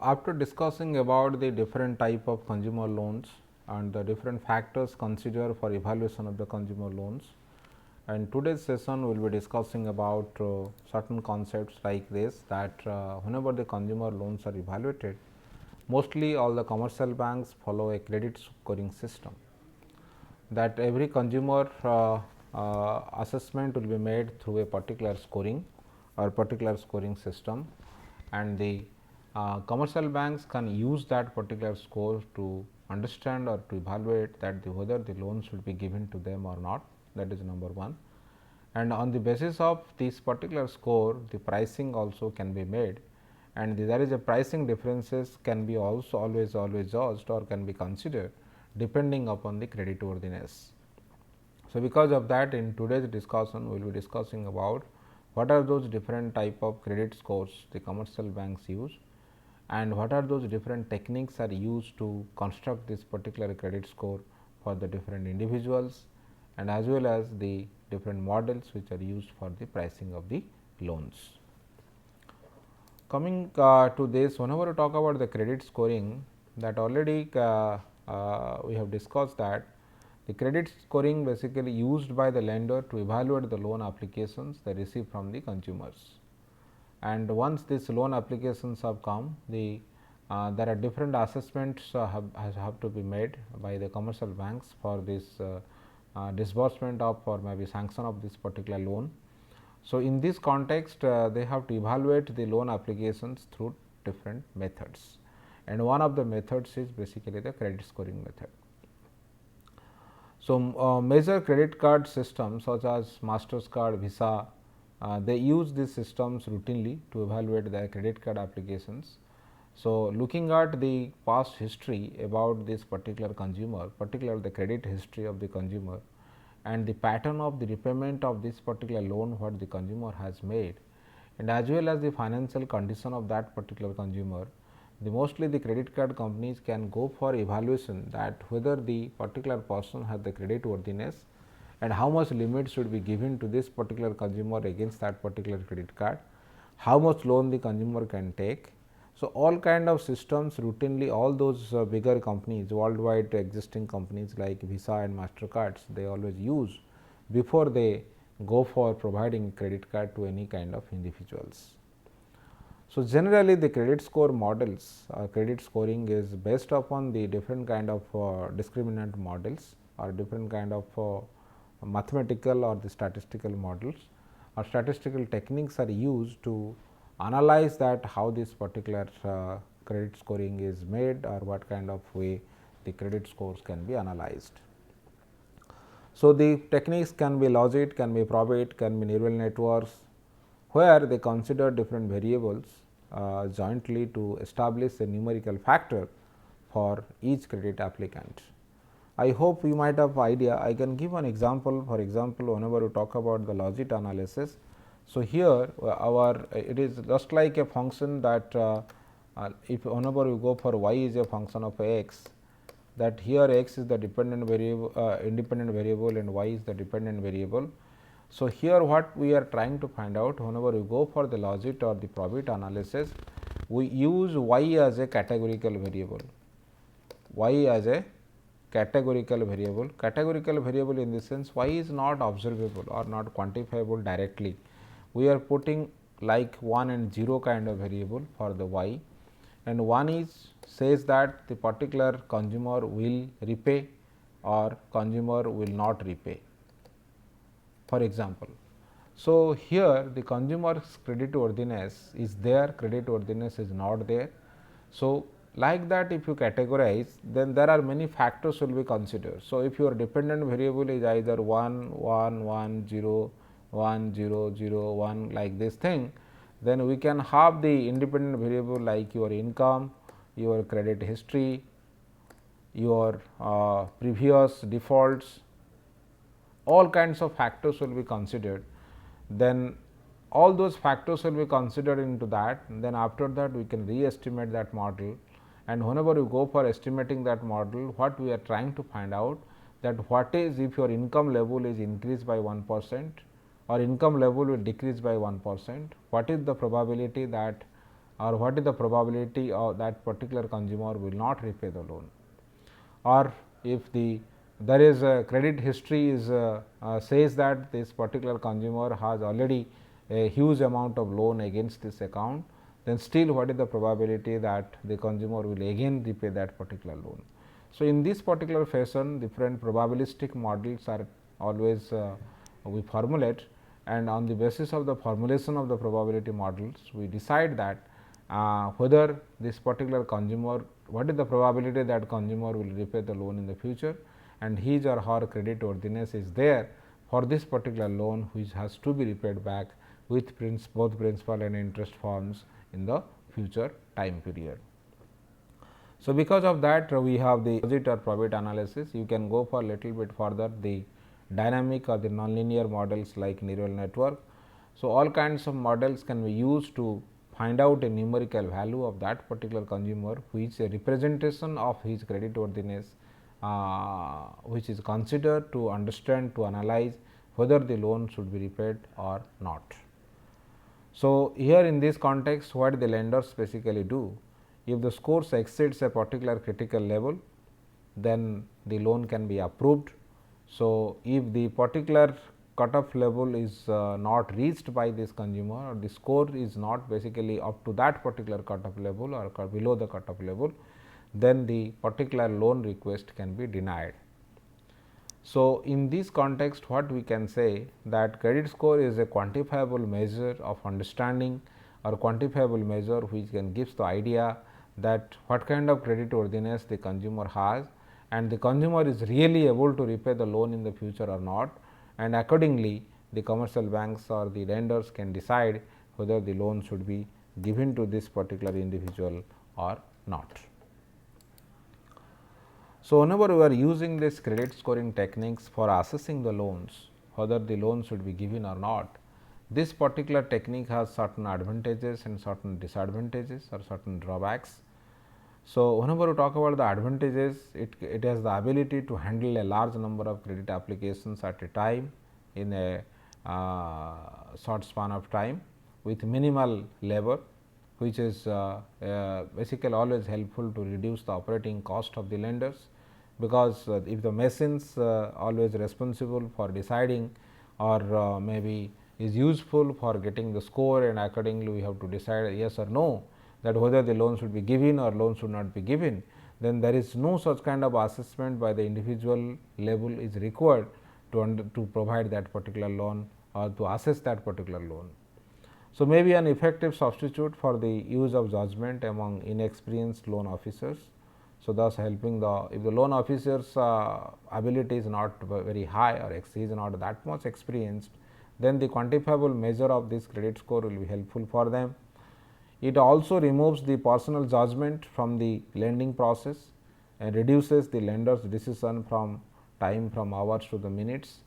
After discussing about the different type of consumer loans and the different factors considered for evaluation of the consumer loans, and today's session we will be discussing about certain concepts like this, that whenever the consumer loans are evaluated, mostly all the commercial banks follow a credit scoring system, that every consumer assessment will be made through a particular scoring or particular scoring system, and the commercial banks can use that particular score to understand or to evaluate that whether the loan should be given to them or not. That is number one. And on the basis of this particular score, the pricing also can be made, and there is a pricing differences can be also always judged or can be considered depending upon the creditworthiness. So, because of that, in today's discussion we will be discussing about what are those different type of credit scores the commercial banks use, and what are those different techniques are used to construct this particular credit score for the different individuals, and as well as the different models which are used for the pricing of the loans. Coming to this, whenever we talk about the credit scoring, that already we have discussed that the credit scoring basically used by the lender to evaluate the loan applications they receive from the consumers. And once these loan applications have come, there are different assessments have to be made by the commercial banks for this disbursement of or maybe sanction of this particular loan. So, in this context they have to evaluate the loan applications through different methods, and one of the methods is basically the credit scoring method. So, major credit card systems such as MasterCard, Visa, they use these systems routinely to evaluate their credit card applications. So, looking at the past history about this particular consumer, particularly the credit history of the consumer, and the pattern of the repayment of this particular loan what the consumer has made, and as well as the financial condition of that particular consumer, mostly the credit card companies can go for evaluation that whether the particular person has the credit worthiness and how much limit should be given to this particular consumer against that particular credit card, how much loan the consumer can take. So, all kind of systems routinely all those bigger companies, worldwide existing companies like Visa and MasterCards, they always use before they go for providing credit card to any kind of individuals. So, generally the credit score models, credit scoring is based upon the different kind of discriminant models or different kind of mathematical or the statistical models or statistical techniques are used to analyze that how this particular credit scoring is made or what kind of way the credit scores can be analyzed. So, the techniques can be logit, can be probit, can be neural networks, where they consider different variables jointly to establish a numerical factor for each credit applicant. I hope you might have idea. I can give an example. For example, whenever we talk about the logit analysis, so here it is just like a function that if whenever you go for y is a function of x, that here x is the dependent variable, independent variable, and y is the dependent variable. So, here what we are trying to find out, whenever we go for the logit or the probit analysis, we use y as a categorical variable, y as a categorical variable. Categorical variable in the sense y is not observable or not quantifiable directly. We are putting like 1 and 0 kind of variable for the y, and 1 is says that the particular consumer will repay or consumer will not repay, for example. So, here the consumer's credit worthiness is there, credit worthiness is not there. So, like that if you categorize, then there are many factors will be considered. So, if your dependent variable is either 1, 1, 1, 0, 1, 0, 0, 1 like this thing, then we can have the independent variable like your income, your credit history, your previous defaults, all kinds of factors will be considered. Then all those factors will be considered into that, and then after that we can re-estimate that model, and whenever you go for estimating that model, what we are trying to find out that what is if your income level is increased by 1% or income level will decrease by 1%, what is the probability that or what is the probability of that particular consumer will not repay the loan, or if there is a credit history is says that this particular consumer has already a huge amount of loan against this account, then still what is the probability that the consumer will again repay that particular loan. So, in this particular fashion different probabilistic models are always we formulate, and on the basis of the formulation of the probability models we decide that whether this particular consumer, what is the probability that consumer will repay the loan in the future, and his or her credit worthiness is there for this particular loan which has to be repaid back with both principal and interest forms in the future time period. So, because of that we have the opposite or probit analysis. You can go for little bit further the dynamic or the nonlinear models like neural network. So, all kinds of models can be used to find out a numerical value of that particular consumer, which is a representation of his credit worthiness, which is considered to understand, to analyze whether the loan should be repaid or not. So, here in this context what the lenders basically do, if the scores exceeds a particular critical level, then the loan can be approved. So, if the particular cutoff level is not reached by this consumer, or the score is not basically up to that particular cutoff level or below the cutoff level, then the particular loan request can be denied. So, in this context what we can say that credit score is a quantifiable measure of understanding or quantifiable measure which can gives the idea that what kind of credit worthiness the consumer has, and the consumer is really able to repay the loan in the future or not, and accordingly the commercial banks or the lenders can decide whether the loan should be given to this particular individual or not. So, whenever we are using this credit scoring techniques for assessing the loans, whether the loan should be given or not, this particular technique has certain advantages and certain disadvantages or certain drawbacks. So, whenever we talk about the advantages, it has the ability to handle a large number of credit applications at a time in a short span of time with minimal labor, which is basically always helpful to reduce the operating cost of the lenders, because if the machines always responsible for deciding or maybe is useful for getting the score, and accordingly we have to decide yes or no that whether the loan should be given or loan should not be given, then there is no such kind of assessment by the individual level is required to provide that particular loan or to assess that particular loan. So, maybe an effective substitute for the use of judgment among inexperienced loan officers. So, thus helping if the loan officer's ability is not very high or he is not that much experienced, then the quantifiable measure of this credit score will be helpful for them. It also removes the personal judgment from the lending process and reduces the lender's decision from time from hours to the minutes.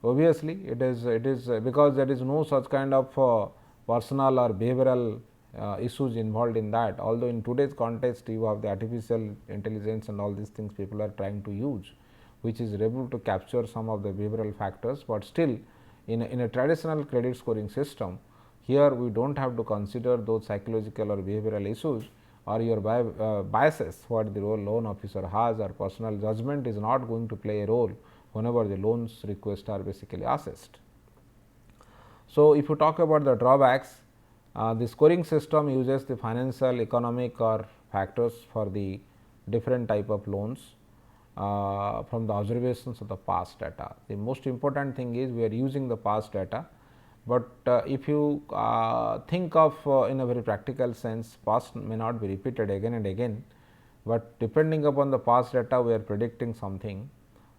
Obviously, it is because there is no such kind of personal or behavioral issues involved in that, although in today's context you have the artificial intelligence and all these things people are trying to use, which is able to capture some of the behavioral factors, but still in a traditional credit scoring system, here we do not have to consider those psychological or behavioral issues or your biases what the loan officer has, or personal judgment is not going to play a role whenever the loans requests are basically assessed. So, if you talk about the drawbacks, the scoring system uses the financial, economic or factors for the different type of loans from the observations of the past data. The most important thing is we are using the past data, but if you think of in a very practical sense, past may not be repeated again and again, but depending upon the past data we are predicting something.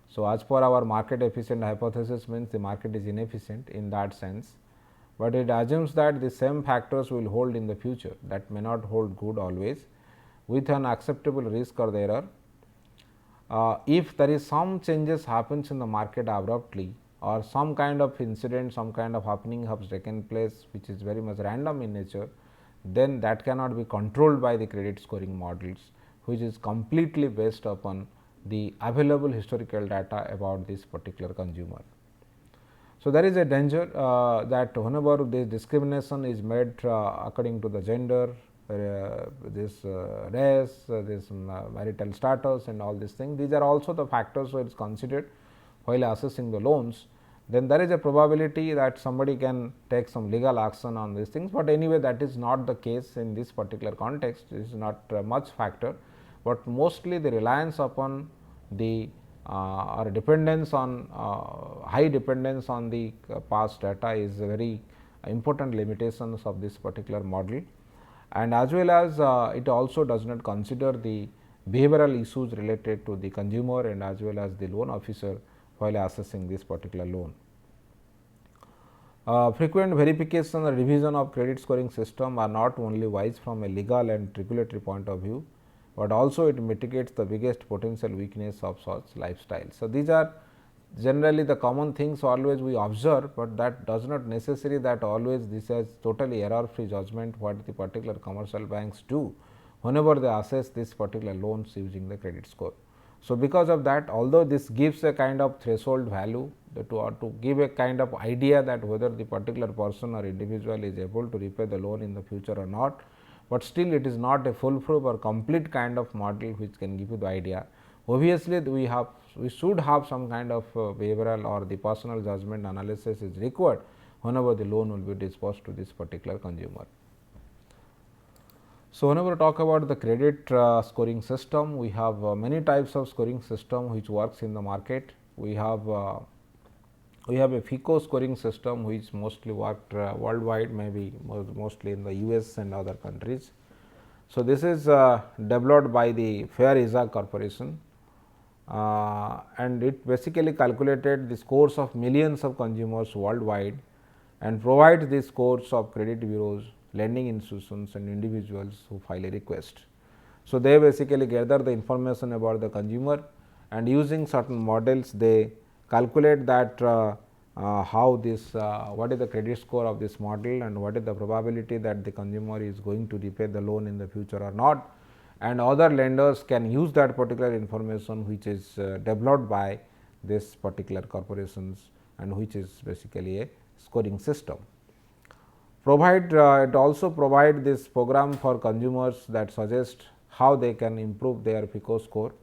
So, as per our market efficient hypothesis means the market is inefficient in that sense, but it assumes that the same factors will hold in the future, that may not hold good always with an acceptable risk or the error. If there is some changes happens in the market abruptly, or some kind of incident, some kind of happening has taken place which is very much random in nature, then that cannot be controlled by the credit scoring models, which is completely based upon the available historical data about this particular consumer. So, there is a danger that whenever this discrimination is made according to the gender, this race, this marital status and all these things, these are also the factors which is considered while assessing the loans, then there is a probability that somebody can take some legal action on these things, but anyway that is not the case in this particular context. This is not much factor, but mostly the reliance upon the or dependence on high dependence on the past data is a very important limitations of this particular model, and as well as it also does not consider the behavioral issues related to the consumer and as well as the loan officer while assessing this particular loan. Frequent verification or revision of credit scoring system are not only wise from a legal and regulatory point of view, but also it mitigates the biggest potential weakness of such lifestyle. So, these are generally the common things always we observe, but that does not necessarily that always this is totally error free judgment what the particular commercial banks do whenever they assess this particular loans using the credit score. So, because of that, although this gives a kind of threshold value to give a kind of idea that whether the particular person or individual is able to repay the loan in the future or not, but still it is not a foolproof or complete kind of model which can give you the idea. Obviously, we should have some kind of behavioral or the personal judgment analysis is required whenever the loan will be disbursed to this particular consumer. So, whenever we talk about the credit scoring system, we have many types of scoring system which works in the market. We have a FICO scoring system which mostly worked worldwide, maybe mostly in the US and other countries. So, this is developed by the Fair Isaac Corporation, and it basically calculated the scores of millions of consumers worldwide and provides the scores of credit bureaus, lending institutions and individuals who file a request. So, they basically gather the information about the consumer, and using certain models they calculate that how this what is the credit score of this model and what is the probability that the consumer is going to repay the loan in the future or not, and other lenders can use that particular information which is developed by this particular corporations and which is basically a scoring system. It also provide this program for consumers that suggest how they can improve their FICO score.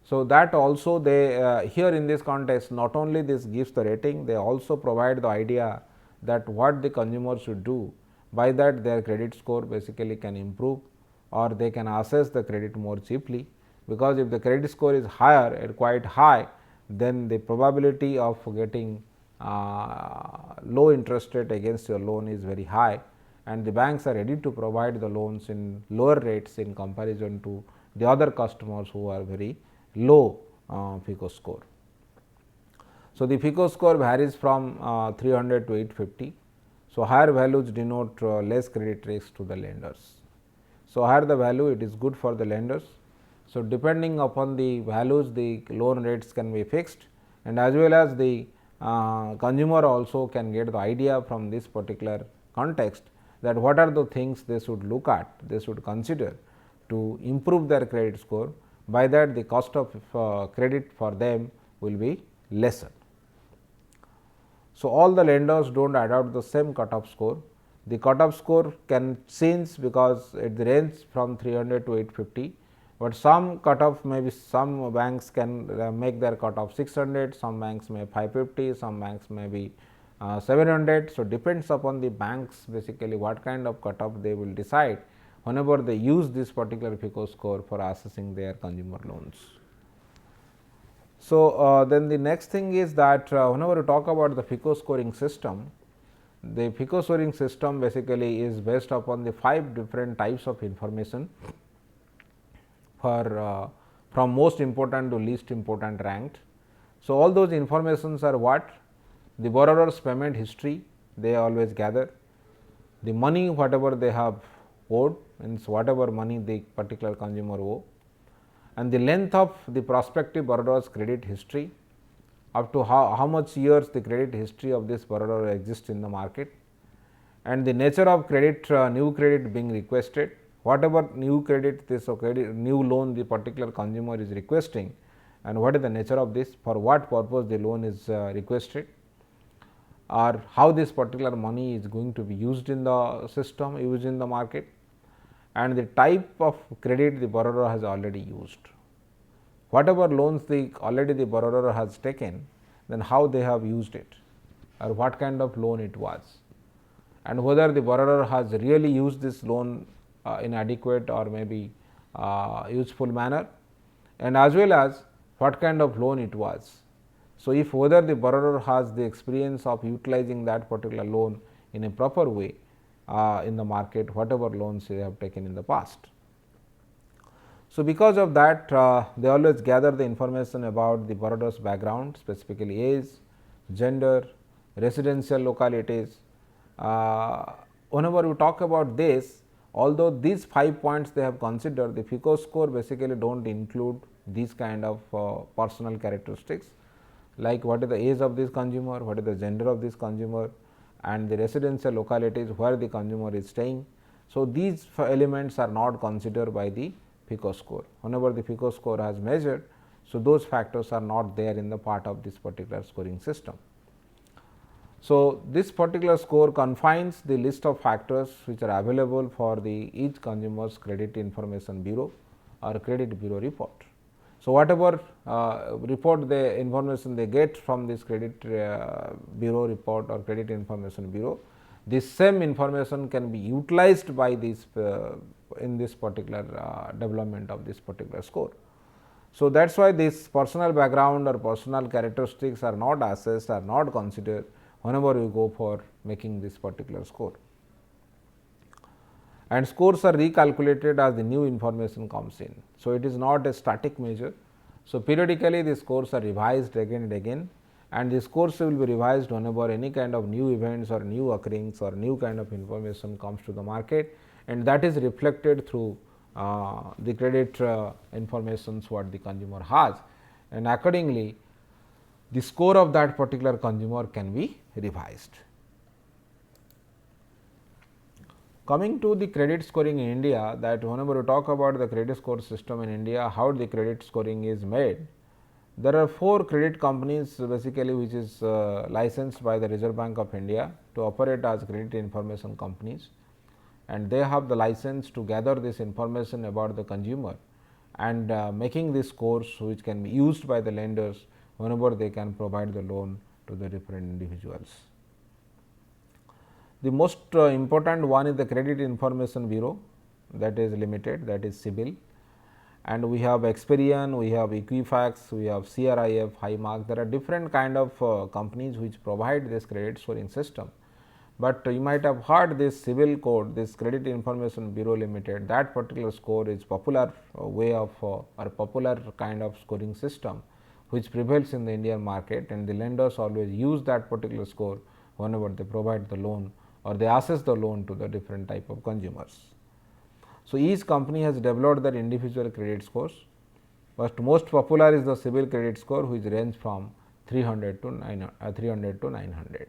So, that also they here in this context not only this gives the rating, they also provide the idea that what the consumer should do, by that their credit score basically can improve or they can assess the credit more cheaply, because if the credit score is higher or quite high, then the probability of getting low interest rate against your loan is very high, and the banks are ready to provide the loans in lower rates in comparison to the other customers who are very low FICO score. So, the FICO score varies from 300 to 850. So, higher values denote less credit risk to the lenders. So, higher the value, it is good for the lenders. So, depending upon the values, the loan rates can be fixed, and as well as the consumer also can get the idea from this particular context that what are the things they should look at, they should consider to improve their credit score. By that the cost of credit for them will be lesser. So, all the lenders do not adopt the same cutoff score. The cutoff score can change because it ranges from 300 to 850, but some cutoff maybe some banks can make their cutoff 600, some banks may 550, some banks may be 700. So, depends upon the banks basically what kind of cutoff they will decide whenever they use this particular FICO score for assessing their consumer loans. So, then the next thing is that whenever you talk about the FICO scoring system, the FICO scoring system basically is based upon the 5 different types of information for from most important to least important ranked. So, all those informations are what? The borrower's payment history they always gather, the money whatever they have owed, means whatever money the particular consumer owe, and the length of the prospective borrower's credit history, up to how much years the credit history of this borrower exists in the market, and the nature of credit new credit being requested, whatever new credit this credit new loan the particular consumer is requesting, and what is the nature of this, for what purpose the loan is requested, or how this particular money is going to be used in the system, used in the market, and the type of credit the borrower has already used. Whatever loans already the borrower has taken, then how they have used it, or what kind of loan it was, and whether the borrower has really used this loan in adequate or maybe useful manner, and as well as what kind of loan it was. So, if whether the borrower has the experience of utilizing that particular loan in a proper way in the market, whatever loans they have taken in the past. So, because of that they always gather the information about the borrower's background, specifically age, gender, residential localities. Whenever we talk about this, although these 5 points they have considered, the FICO score basically do not include these kind of personal characteristics, like what is the age of this consumer, what is the gender of this consumer, and the residential localities where the consumer is staying. So, these elements are not considered by the FICO score. Whenever the FICO score has measured, so those factors are not there in the part of this particular scoring system. So, this particular score confines the list of factors which are available for the each consumer's credit information bureau or credit bureau report. So, whatever report the information they get from this credit bureau report or credit information bureau, this same information can be utilized by this in this particular development of this particular score. So, that is why this personal background or personal characteristics are not assessed, are not considered whenever you go for making this particular score, and scores are recalculated as the new information comes in. So, it is not a static measure. So, periodically the scores are revised again and again, and the scores will be revised whenever any kind of new events or new occurrence or new kind of information comes to the market, and that is reflected through the credit informations what the consumer has, and accordingly the score of that particular consumer can be revised. Coming to the credit scoring in India, that whenever you talk about the credit score system in India, how the credit scoring is made, there are 4 credit companies basically which is licensed by the Reserve Bank of India to operate as credit information companies, and they have the license to gather this information about the consumer and making these scores which can be used by the lenders whenever they can provide the loan to the different individuals. The most important one is the Credit Information Bureau, that is limited, that is CIBIL, and we have Experian, we have Equifax, we have CRIF, Highmark. There are different kind of companies which provide this credit scoring system, but you might have heard this CIBIL code, this Credit Information Bureau Limited, that particular score is popular way of or popular kind of scoring system which prevails in the Indian market, and the lenders always use that particular score whenever they provide the loan or they assess the loan to the different type of consumers. So, each company has developed their individual credit scores, but most popular is the CIBIL credit score, which range from 300 to 900.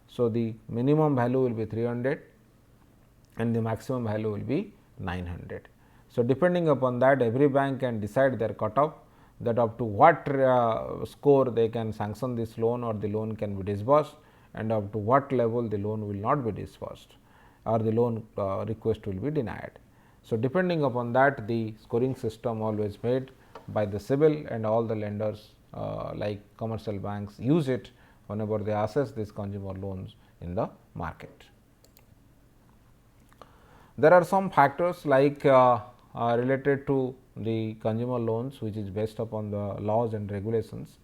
So, the minimum value will be 300 and the maximum value will be 900. So, depending upon that, every bank can decide their cutoff, that up to what score they can sanction this loan or the loan can be disbursed, and up to what level the loan will not be disbursed or the loan request will be denied. So, depending upon that, the scoring system always made by the CIBIL, and all the lenders like commercial banks use it whenever they assess these consumer loans in the market. There are some factors like related to the consumer loans, which is based upon the laws and regulations.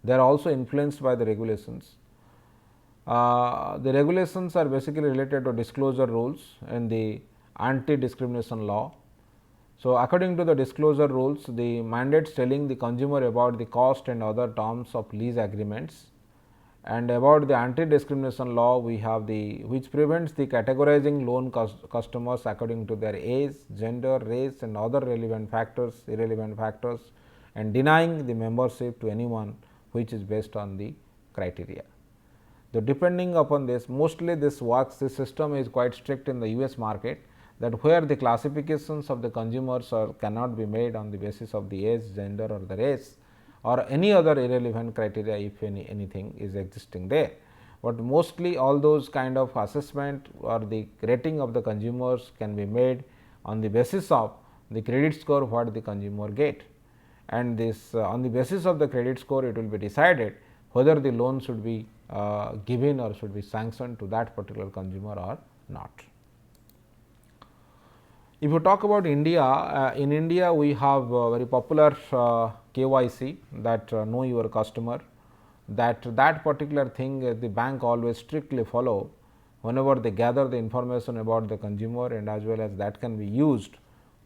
They are also influenced by the regulations. The regulations are basically related to disclosure rules and the anti-discrimination law. So, according to the disclosure rules, the mandates telling the consumer about the cost and other terms of lease agreements, and about the anti-discrimination law, we have the which prevents the categorizing loan customers according to their age, gender, race and other irrelevant factors, and denying the membership to anyone which is based on the criteria. So, depending upon this, mostly this works, this system is quite strict in the US market, that where the classifications of the consumers cannot be made on the basis of the age, gender or the race or any other irrelevant criteria if anything is existing there. but mostly all those kind of assessment or the rating of the consumers can be made on the basis of the credit score what the consumer get, and this on the basis of the credit score it will be decided whether the loan should be given or should be sanctioned to that particular consumer or not. If you talk about India, in India we have very popular KYC, that know your customer, that particular thing the bank always strictly follow whenever they gather the information about the consumer, and as well as that can be used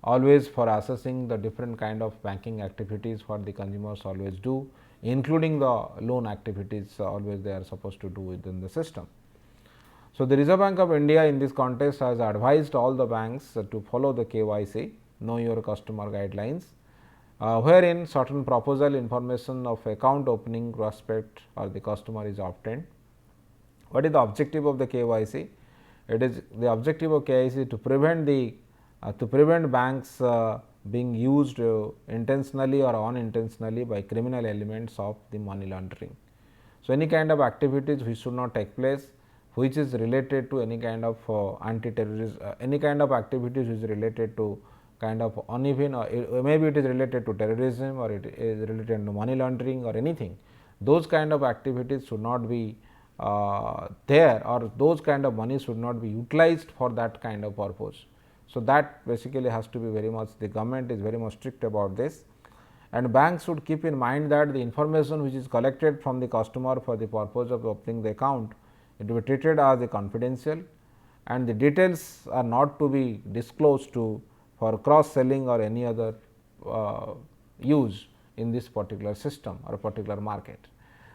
always for assessing the different kind of banking activities what the consumers always do, including the loan activities always they are supposed to do within the system. So, the Reserve Bank of India in this context has advised all the banks to follow the KYC, know your customer guidelines, wherein certain proposal information of account opening prospect or the customer is obtained. What is the objective of the KYC? It is the objective of KYC to prevent banks being used intentionally or unintentionally by criminal elements of the money laundering. So, any kind of activities which should not take place, which is related to any kind of anti-terrorism, any kind of activities which is related to kind of uneven, or maybe it is related to terrorism or it is related to money laundering or anything. Those kind of activities should not be there, or those kind of money should not be utilized for that kind of purpose. So, that basically has to be very much, the government is very much strict about this, and banks should keep in mind that the information which is collected from the customer for the purpose of opening the account, it will be treated as a confidential, and the details are not to be disclosed to for cross selling or any other use in this particular system or particular market.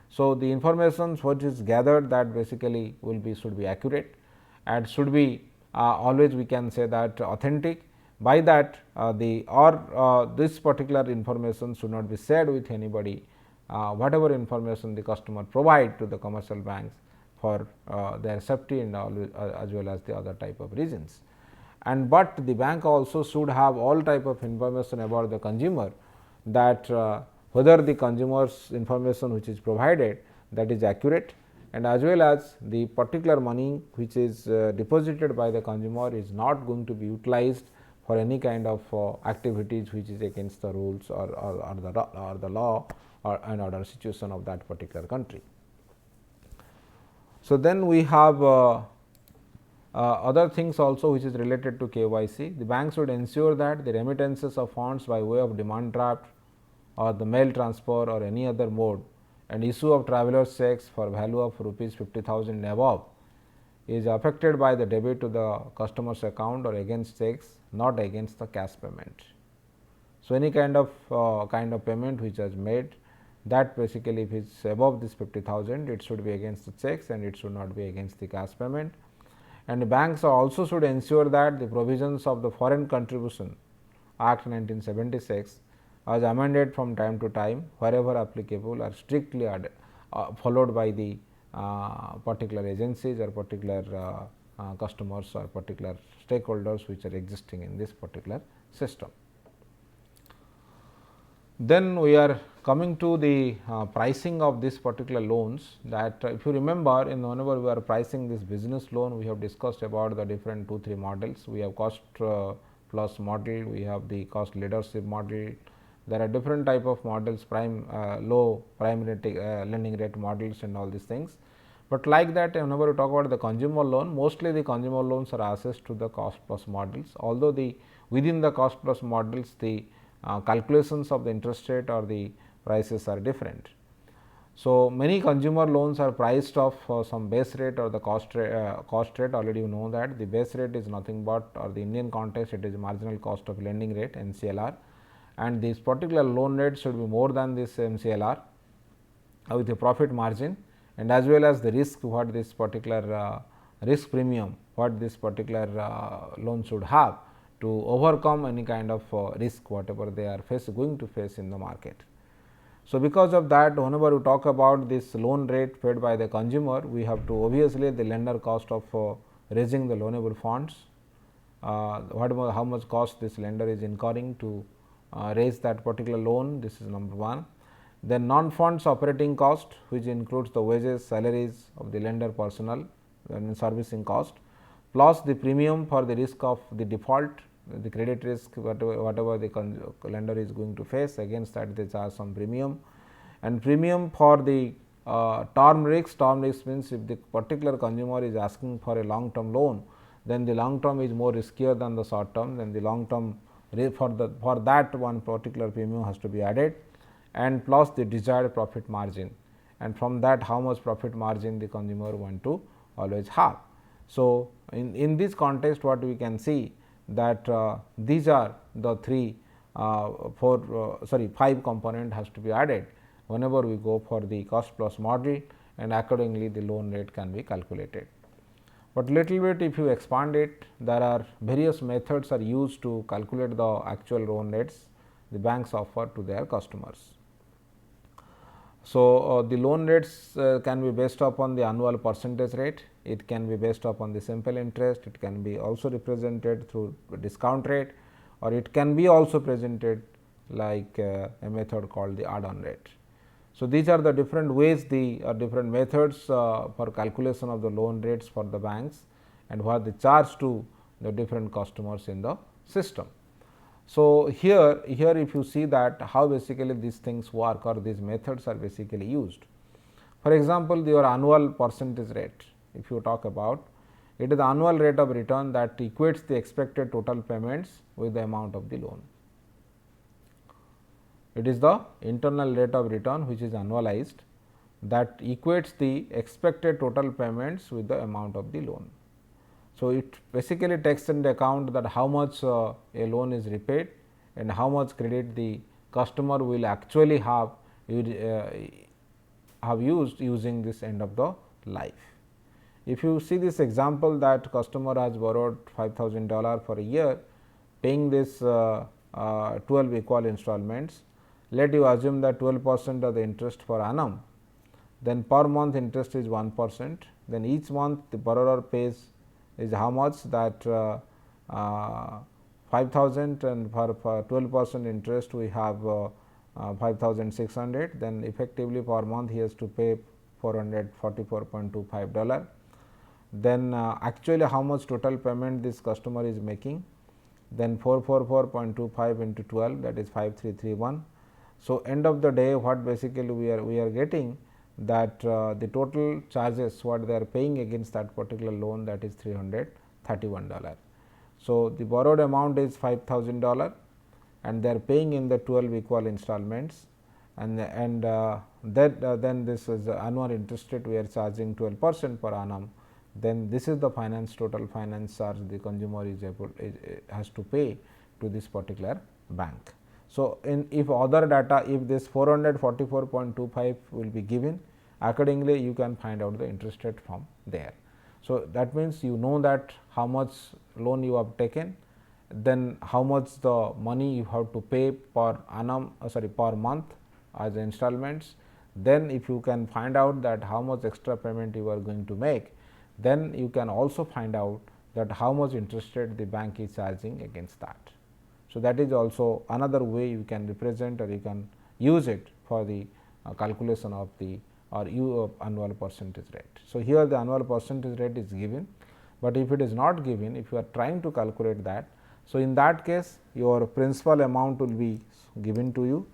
So, the information which is gathered, that basically will be should be accurate and should be always we can say that authentic. By that this particular information should not be shared with anybody, whatever information the customer provide to the commercial banks for their safety and as well as the other type of reasons. And but the bank also should have all type of information about the consumer, that whether the consumer's information which is provided, that is accurate, and as well as the particular money which is deposited by the consumer is not going to be utilized for any kind of activities which is against the rules or the law or an order situation of that particular country. So, then we have other things also which is related to KYC. The bank should ensure that the remittances of funds by way of demand draft or the mail transfer or any other mode, and issue of travelers checks for value of rupees 50,000 above is affected by the debit to the customer's account or against checks, not against the cash payment. So, any kind of payment which is made, that basically if it is above this 50,000, it should be against the checks and it should not be against the cash payment. And the banks also should ensure that the provisions of the Foreign Contribution Act 1976 as amended from time to time wherever applicable are strictly followed by the particular agencies or particular customers or particular stakeholders which are existing in this particular system. Then we are coming to the pricing of this particular loans, that if you remember, in whenever we are pricing this business loan, we have discussed about the different 2-3 models. We have cost plus model, we have the cost leadership model. There are different type of models, low prime lending rate models and all these things. But like that, whenever we talk about the consumer loan, mostly the consumer loans are assessed to the cost plus models, although within the cost plus models the calculations of the interest rate or the prices are different. So, many consumer loans are priced off some base rate or the cost rate. Already you know that the base rate is nothing but, or the Indian context, it is marginal cost of lending rate MCLR, and this particular loan rate should be more than this MCLR with a profit margin, and as well as the risk what this particular risk premium what this particular loan should have to overcome any kind of risk whatever they are going to face in the market. So, because of that, whenever we talk about this loan rate paid by the consumer, we have to obviously the lender cost of raising the loanable funds, how much cost this lender is incurring to raise that particular loan, this is number one. Then non-funds operating cost, which includes the wages, salaries of the lender personnel and servicing cost, plus the premium for the risk of the default, the credit risk, whatever the lender is going to face, against that they charge some premium, and premium for the term risk. Term risk means if the particular consumer is asking for a long term loan, then the long term is more riskier than the short term, then the long term for that one particular premium has to be added, and plus the desired profit margin, and from that how much profit margin the consumer want to always have. So, in this context what we can see that these are the 5 component has to be added whenever we go for the cost plus model, and accordingly the loan rate can be calculated. But little bit if you expand it, there are various methods are used to calculate the actual loan rates the banks offer to their customers. So, the loan rates can be based upon the annual percentage rate, it can be based upon the simple interest, it can be also represented through discount rate, or it can be also presented like a method called the add-on rate. So, these are the different ways the different methods for calculation of the loan rates for the banks, and what they charge to the different customers in the system. So, here if you see that how basically these things work, or these methods are basically used. For example, your annual percentage rate, if you talk about, it is the annual rate of return that equates the expected total payments with the amount of the loan. It is the internal rate of return which is annualized, that equates the expected total payments with the amount of the loan. So, it basically takes into account that how much a loan is repaid and how much credit the customer will actually have used using this end of the life. If you see this example that customer has borrowed $5,000 for a year, paying this 12 equal installments, let you assume that 12% of the interest per annum, then per month interest is 1%, then each month the borrower pays is how much, that 5,000, and for 12% interest we have 5,600, then effectively per month he has to pay $444.25. Then actually how much total payment this customer is making, then 444.25 into 12, that is 5331. So, end of the day what basically we are getting, that the total charges what they are paying against that particular loan, that is $331. So, the borrowed amount is $5,000 and they are paying in the 12 equal installments, and then this is the annual interest rate, we are charging 12% per annum. Then this is the total finance charge the consumer has to pay to this particular bank. So, if other data, if this 444.25 will be given, accordingly you can find out the interest rate from there. So, that means you know that how much loan you have taken, then how much the money you have to pay per annum, per month as installments. Then if you can find out that how much extra payment you are going to make, then you can also find out that how much interest rate the bank is charging against that. So, that is also another way you can represent, or you can use it for the calculation of the annual percentage rate. So, here the annual percentage rate is given, but if it is not given, if you are trying to calculate that, so in that case your principal amount will be given to you,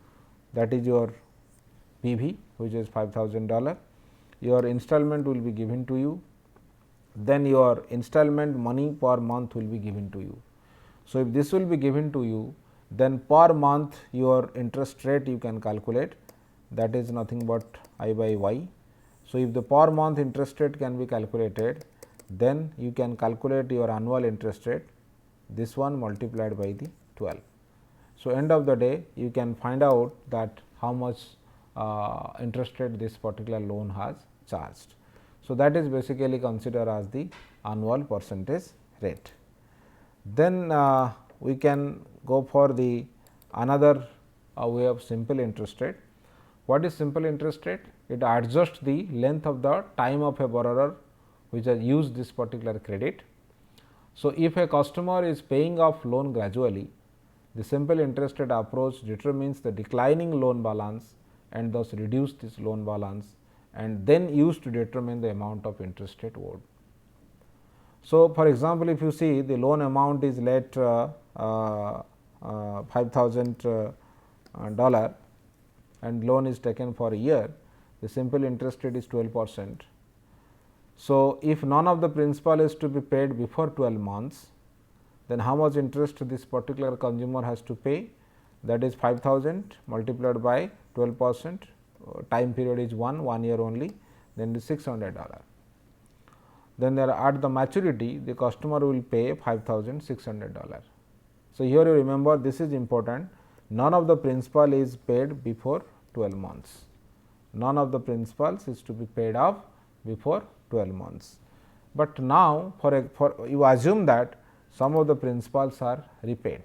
that is your PV, which is $5,000, your installment will be given to you, then your installment money per month will be given to you. So, if this will be given to you, then per month your interest rate you can calculate, that is nothing but I by y. So, if the per month interest rate can be calculated, then you can calculate your annual interest rate, this one multiplied by the 12. So, end of the day you can find out that how much interest rate this particular loan has charged. So, that is basically considered as the annual percentage rate. Then we can go for the another way of simple interest rate. What is simple interest rate? It adjusts the length of the time of a borrower which has used this particular credit. So, if a customer is paying off loan gradually, the simple interest rate approach determines the declining loan balance and thus reduce this loan balance and then used to determine the amount of interest rate owed. So, for example, if you see the loan amount is let $5,000 and loan is taken for a year, the simple interest rate is 12%. So, if none of the principal is to be paid before 12 months, then how much interest this particular consumer has to pay? That is 5,000 multiplied by 12%, time period is 1 year only, then it is $600. Then there at the maturity the customer will pay $5,600. So, here you remember this is important, none of the principal is paid before 12 months, none of the principals is to be paid off before 12 months. But now for you assume that some of the principals are repaid.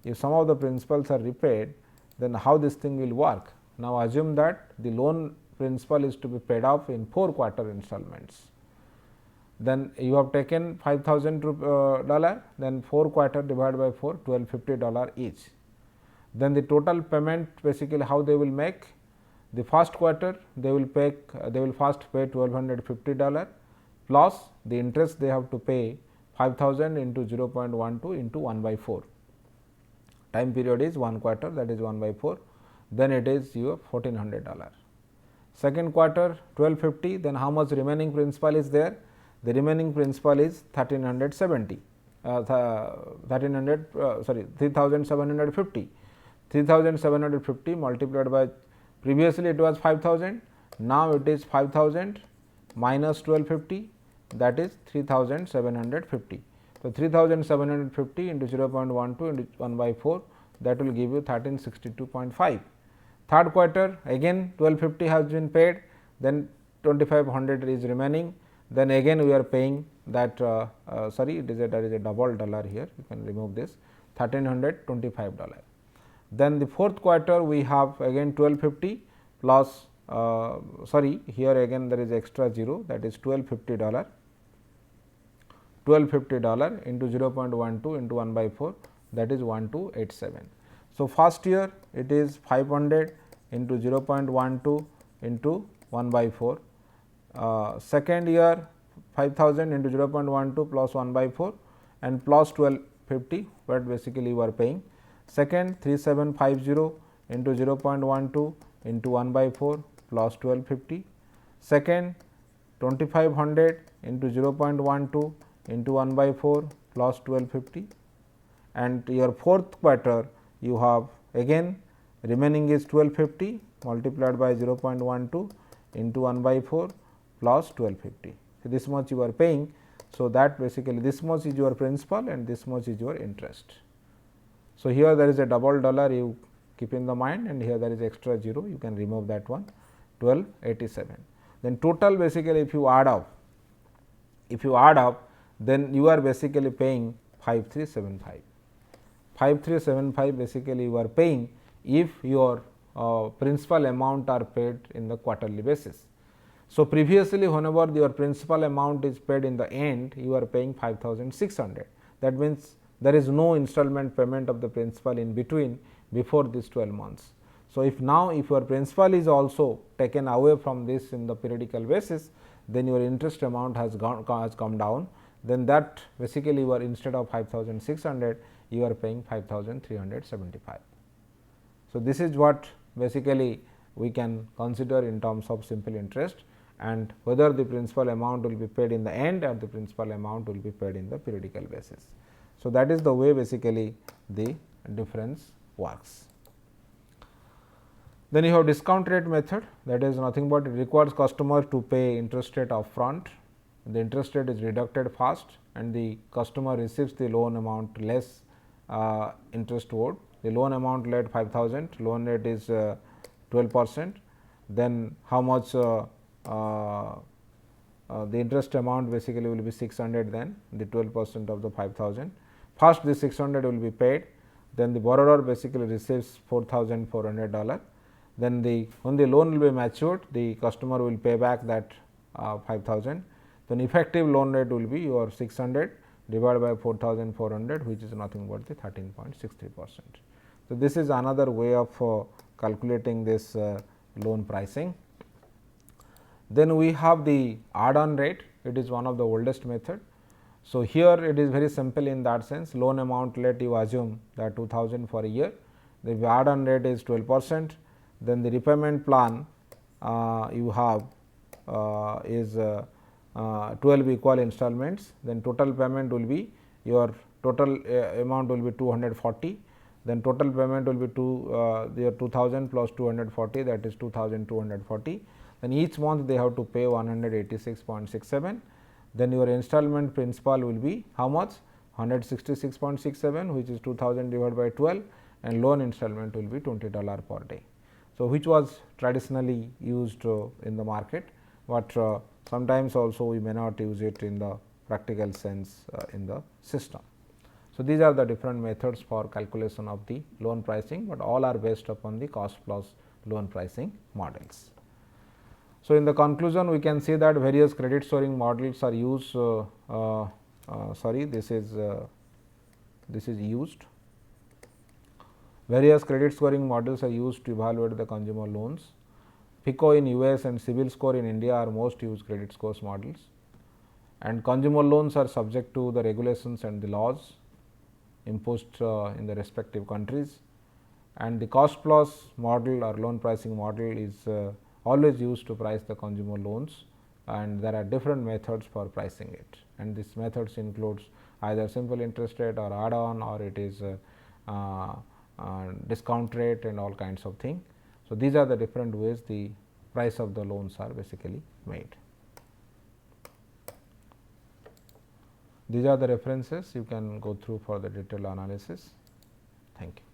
If some of the principals are repaid, then how this thing will work? Now assume that the loan principal is to be paid off in 4 quarter installments. Then you have taken $5,000, then 4 quarter divided by 4, $1250 each. Then the total payment basically how they will make? The first quarter they will pay, they will first pay $1250 plus the interest they have to pay 5,000 into 0.12 into 1 by 4. Time period is 1 quarter, that is 1 by 4, then it is your $1,400. Second quarter 1250, then how much remaining principal is there? The remaining principal is 1370, 3750. 3750 multiplied by, previously it was 5,000, now it is 5,000 minus 1250, that is 3,750. So, 3,750 into 0.12 into 1 by 4, that will give you 1362.5. Third quarter again 1250 has been paid, then 2500 is remaining, then again we are paying that sorry, it is there is a double dollar here, you can remove this, $1325. Then the fourth quarter we have again 1250 plus sorry, here again there is extra 0, that is $1250, $1250 into 0.12 into 1 by 4, that is 1287. So, first year it is 500 into 0.12 into 1 by 4, second year 5,000 into 0.12 plus 1 by 4 and plus 1250, what basically you are paying. Second 3750 into 0.12 into 1 by 4 plus 1250, second 2500 into 0.12 into 1 by 4 plus 1250, and your fourth quarter you have again remaining is 1250 multiplied by 0.12 into 1 by 4 plus 1250. So, this much you are paying. So, that basically this much is your principal and this much is your interest. So, here there is a double dollar you keep in the mind, and here there is extra 0, you can remove that one, 1287. Then total basically if you add up, then you are basically paying 5375. 5375 basically you are paying if your principal amount are paid in the quarterly basis. So, previously whenever your principal amount is paid in the end, you are paying 5,600. That means there is no installment payment of the principal in between before this 12 months. So, if now if your principal is also taken away from this in the periodical basis, then your interest amount has come down, then that basically you are instead of 5,600 you are paying 5,375. So, this is what basically we can consider in terms of simple interest, and whether the principal amount will be paid in the end or the principal amount will be paid in the periodical basis. So, that is the way basically the difference works. Then you have discount rate method, that is nothing but it requires customer to pay interest rate upfront. The interest rate is deducted first and the customer receives the loan amount less interest owed. The loan amount led 5,000, loan rate is 12%, then how much the interest amount basically will be 600, then the 12% of the 5,000. First the 600 will be paid, then the borrower basically receives $4,400. Then when the loan will be matured, the customer will pay back that 5,000. Then effective loan rate will be your 600 divided by 4,400, which is nothing but the 13.63%. So, this is another way of calculating this loan pricing. Then we have the add on rate, it is one of the oldest method. So, here it is very simple in that sense, loan amount, let you assume that 2000 for a year, the add on rate is 12%, then the repayment plan you have is 12 equal installments, then total payment will be your total amount will be 240, then total payment will be your 2000 plus 240, that is 2240. Then each month they have to pay 186.67. Then your installment principal will be how much? 166.67, which is 2000 divided by 12, and loan installment will be $20 per day. So, which was traditionally used in the market, but sometimes also we may not use it in the practical sense in the system. So, these are the different methods for calculation of the loan pricing, but all are based upon the cost plus loan pricing models. So, in the conclusion we can see that various credit scoring models are used, this is used. Various credit scoring models are used to evaluate the consumer loans. FICO in US and CIBIL score in India are most used credit scores models, and consumer loans are subject to the regulations and the laws imposed in the respective countries, and the cost plus model or loan pricing model is always used to price the consumer loans, and there are different methods for pricing it, and these methods includes either simple interest rate or add on, or it is discount rate and all kinds of thing. So, these are the different ways the price of the loans are basically made. These are the references, you can go through for the detailed analysis. Thank you.